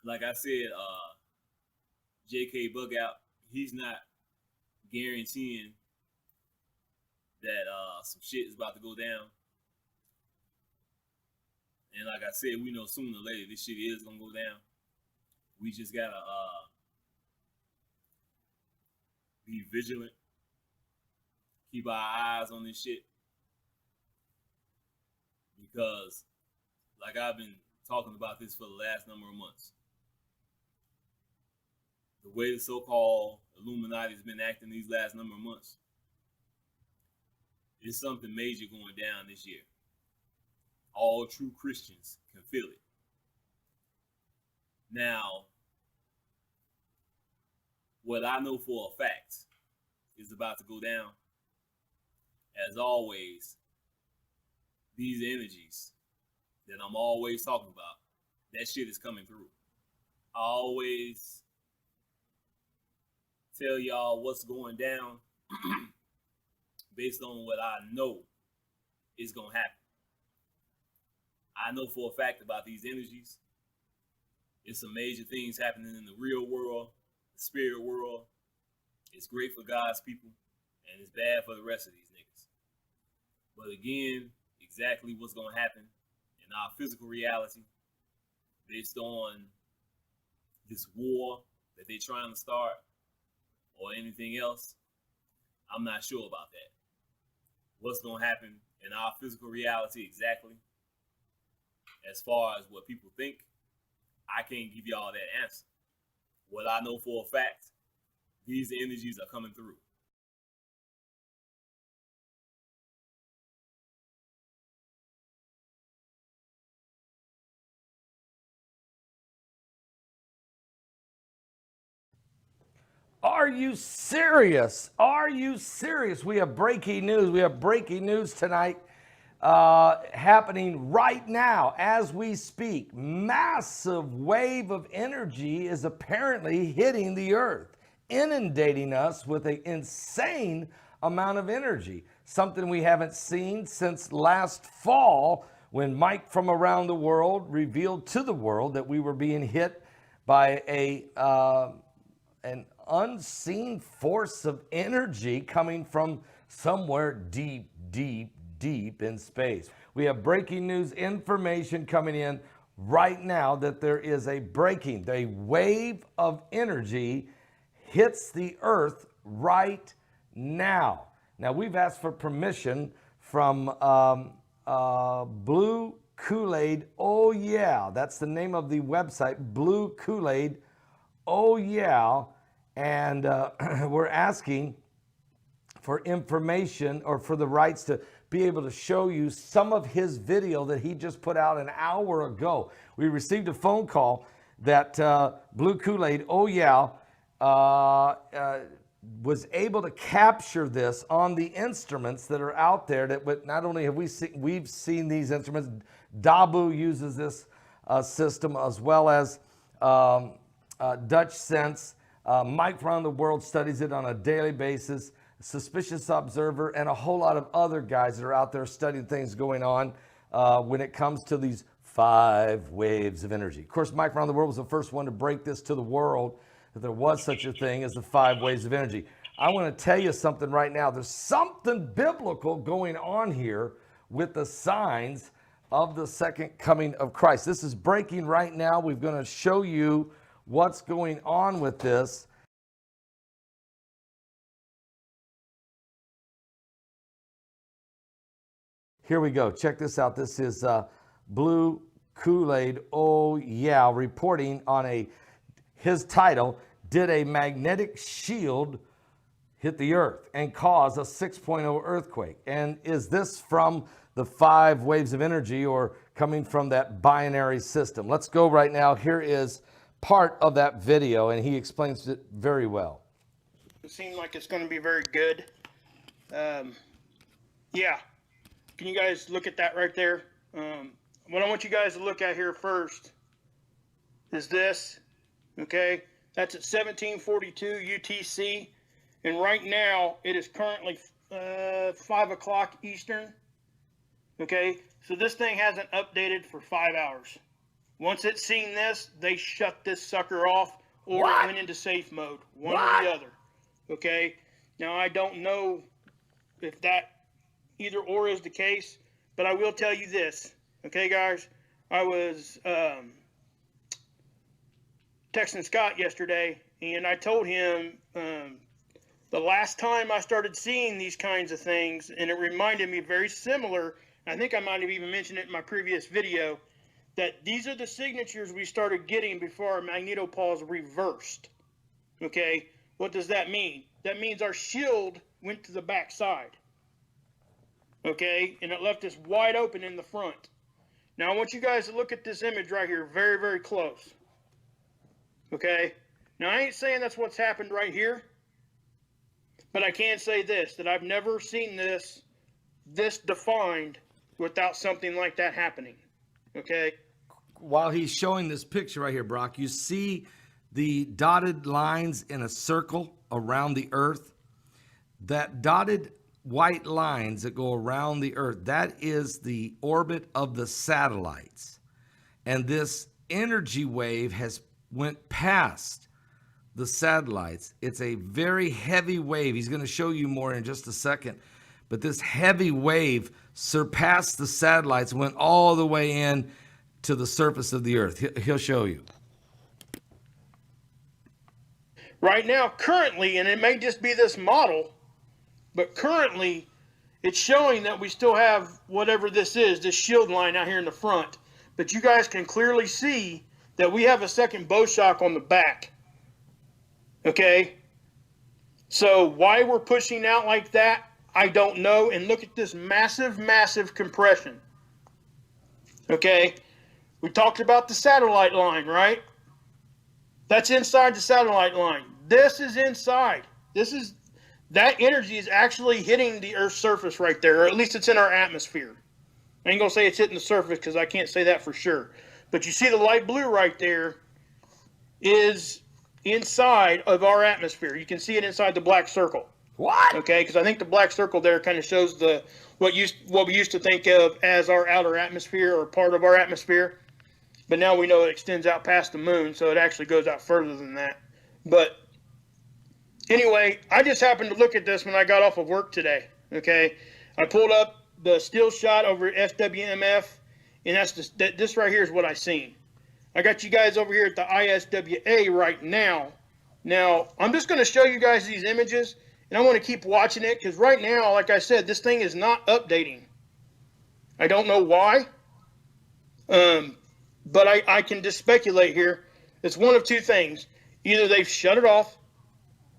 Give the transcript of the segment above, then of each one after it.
like I said, JK Bugout, he's not guaranteeing that some shit is about to go down. And like I said, we know sooner or later this shit is gonna go down. We just gotta be vigilant, keep our eyes on this shit, because like I've been talking about this for the last number of months. The way the so-called Illuminati has been acting these last number of months, is something major going down this year. All true Christians can feel it. Now, what I know for a fact is about to go down, as always, these energies that I'm always talking about, that shit is coming through. I always tell y'all what's going down based on what I know is going to happen. I know for a fact about these energies. It's some major things happening in the real world, the spirit world. It's great for God's people, and it's bad for the rest of these niggas. But again, exactly what's going to happen in our physical reality based on this war that they're trying to start or anything else, I'm not sure about that. What's going to happen in our physical reality exactly, as far as what people think, I can't give y'all that answer. What I know for a fact, these energies are coming through. Are you serious? Are you serious? We have breaking news. We have breaking news tonight happening right now as we speak. Massive wave of energy is apparently hitting the earth, inundating us with an insane amount of energy, something we haven't seen since last fall when Mike from around the world revealed to the world that we were being hit by an unseen force of energy coming from somewhere deep, deep, deep in space. We have breaking news information coming in right now that there is a wave of energy hits the earth right now. Now, we've asked for permission from Blue Kool-Aid. Oh, yeah. That's the name of the website, Blue Kool-Aid. Oh, yeah. And we're asking for information or for the rights to be able to show you some of his video that he just put out an hour ago. We received a phone call that Blue Kool-Aid, oh yeah, was able to capture this on the instruments that are out there. That not only have we've seen these instruments, Dabu uses this system, as well as Dutch Sense. Mike from around the world studies it on a daily basis. Suspicious Observer, and a whole lot of other guys that are out there studying things going on when it comes to these 5 waves of energy. Of course, Mike from around the world was the first one to break this to the world, that there was such a thing as the 5 waves of energy. I want to tell you something right now. There's something biblical going on here with the signs of the second coming of Christ. This is breaking right now. We're going to show you what's going on with this. Here we go. Check this out. This is Blue Kool-Aid, oh yeah, reporting on his title, did a magnetic shield hit the earth and cause a 6.0 earthquake? And is this from the 5 waves of energy or coming from that binary system? Let's go right now. Here is part of that video, and he explains it very well. It seems like it's going to be very good. Yeah. Can you guys look at that right there? What I want you guys to look at here first is this. Okay. That's at 1742 UTC. And right now it is currently 5 o'clock Eastern. Okay. So this thing hasn't updated for 5 hours. Once it's seen this, they shut this sucker off, or What? it went into safe mode, one or What? the other. Okay? Now, I don't know if that either or is the case, but I will tell you this. Okay, guys? I was texting Scott yesterday, and I told him the last time I started seeing these kinds of things, and it reminded me very similar, I think I might have even mentioned it in my previous video, that these are the signatures we started getting before our magnetopause reversed. Okay, what does that mean? That means our shield went to the back side. Okay, and it left us wide open in the front. Now I want you guys to look at this image right here very, very close. Okay, now I ain't saying that's what's happened right here, but I can say this, that I've never seen this defined without something like that happening. Okay. While he's showing this picture right here, Brock, you see the dotted lines in a circle around the Earth? That dotted white lines that go around the Earth, that is the orbit of the satellites. And this energy wave has went past the satellites. It's a very heavy wave. He's going to show you more in just a second. But this heavy wave surpassed the satellites, went all the way in to the surface of the Earth. He'll show you. Right now, currently, and it may just be this model, but currently it's showing that we still have whatever this is, this shield line out here in the front. But you guys can clearly see that we have a second bow shock on the back. Okay? So why we're pushing out like that, I don't know. And look at this massive, massive compression. Okay? We talked about the satellite line, right? That's inside the satellite line. This is inside. That energy is actually hitting the Earth's surface right there, or at least it's in our atmosphere. I ain't gonna say it's hitting the surface because I can't say that for sure. But you see the light blue right there is inside of our atmosphere. You can see it inside the black circle. What? Okay, because I think the black circle there kind of shows what we used to think of as our outer atmosphere or part of our atmosphere. But now we know it extends out past the moon, so it actually goes out further than that. But anyway, I just happened to look at this when I got off of work today. Okay, I pulled up the still shot over at SWMF, and this right here is what I seen. I got you guys over here at the ISWA right now. Now, I'm just going to show you guys these images, and I want to keep watching it, because right now, like I said, this thing is not updating. I don't know why, but I can just speculate here. It's one of two things. Either they've shut it off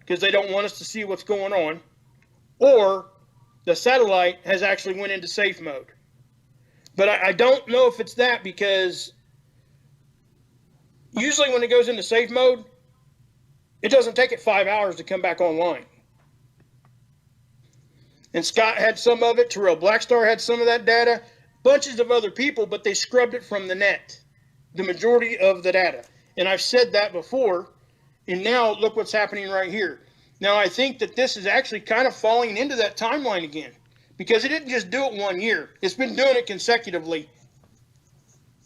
because they don't want us to see what's going on, or the satellite has actually went into safe mode. But I don't know if it's that, because usually when it goes into safe mode, it doesn't take it 5 hours to come back online. And Scott had some of it, Terrell Blackstar had some of that data, bunches of other people, but they scrubbed it from the net, the majority of the data. And I've said that before, and now look what's happening right here. Now I think that this is actually kind of falling into that timeline again, because it didn't just do it 1 year. It's been doing it consecutively,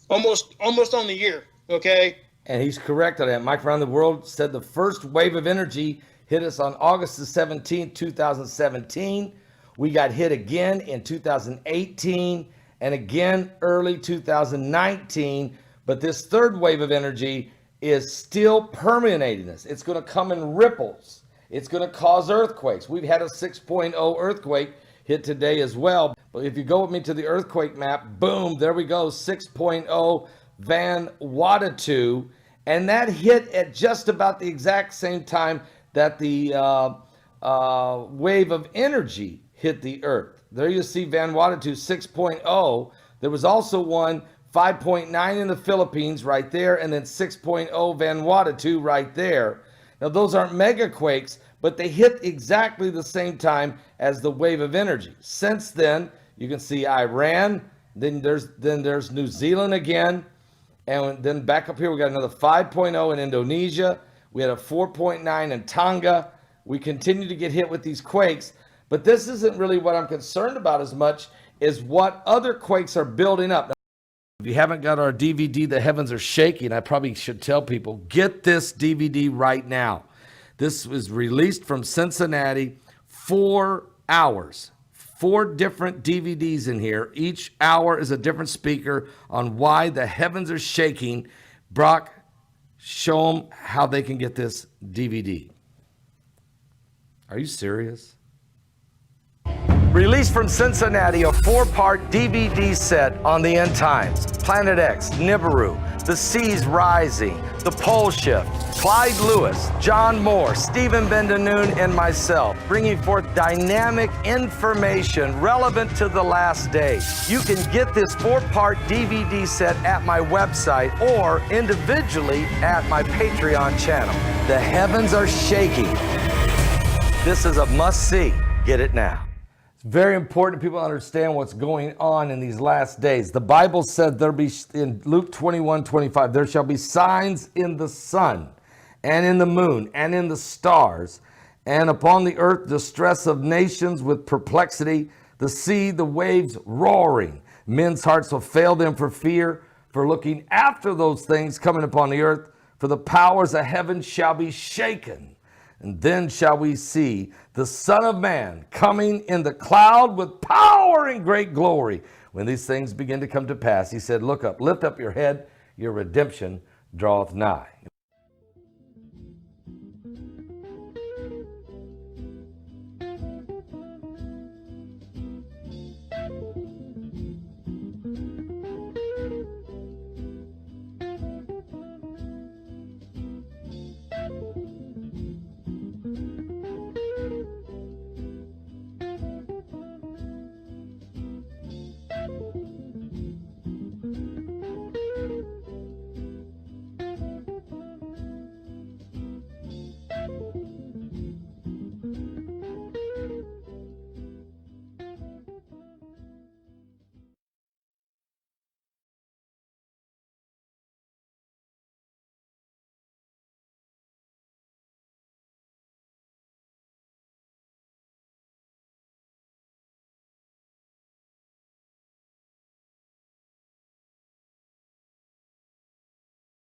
almost on the year, okay? And he's correct on that. Mike around the world said the first wave of energy hit us on August the 17th, 2017. We got hit again in 2018 and again early 2019. But this third wave of energy is still permeating us. It's going to come in ripples. It's going to cause earthquakes. We've had a 6.0 earthquake hit today as well. But if you go with me to the earthquake map, boom, there we go, 6.0 Vanuatu. And that hit at just about the exact same time that the wave of energy hit the Earth. There you see Vanuatu 6.0. There was also one 5.9 in the Philippines right there, and then 6.0 Vanuatu right there. Now those aren't megaquakes, but they hit exactly the same time as the wave of energy. Since then, you can see Iran, then there's New Zealand again, and then back up here we got another 5.0 in Indonesia. We had a 4.9 in Tonga. We continue to get hit with these quakes, but this isn't really what I'm concerned about as much as what other quakes are building up. If you haven't got our DVD, The Heavens Are Shaking, I probably should tell people, get this DVD right now. This was released from Cincinnati, 4 hours, 4 different DVDs in here. Each hour is a different speaker on why the heavens are shaking. Brock, show them how they can get this DVD. Are you serious? Released from Cincinnati, a 4-part DVD set on the end times. Planet X, Nibiru, The Seas Rising, The Pole Shift, Clyde Lewis, John Moore, Stephen Bendanoon, and myself, bringing forth dynamic information relevant to the last days. You can get this 4-part DVD set at my website or individually at my Patreon channel. The heavens are shaking. This is a must-see. Get it now. It's very important people understand what's going on in these last days. The Bible said there'll be, in Luke 21:25, there shall be signs in the sun and in the moon and in the stars, and upon the earth distress of nations with perplexity, the sea, the waves roaring. Men's hearts will fail them for fear, for looking after those things coming upon the earth, for the powers of heaven shall be shaken. And then shall we see the Son of Man coming in the cloud with power and great glory. When these things begin to come to pass, he said, look up, lift up your head, your redemption draweth nigh.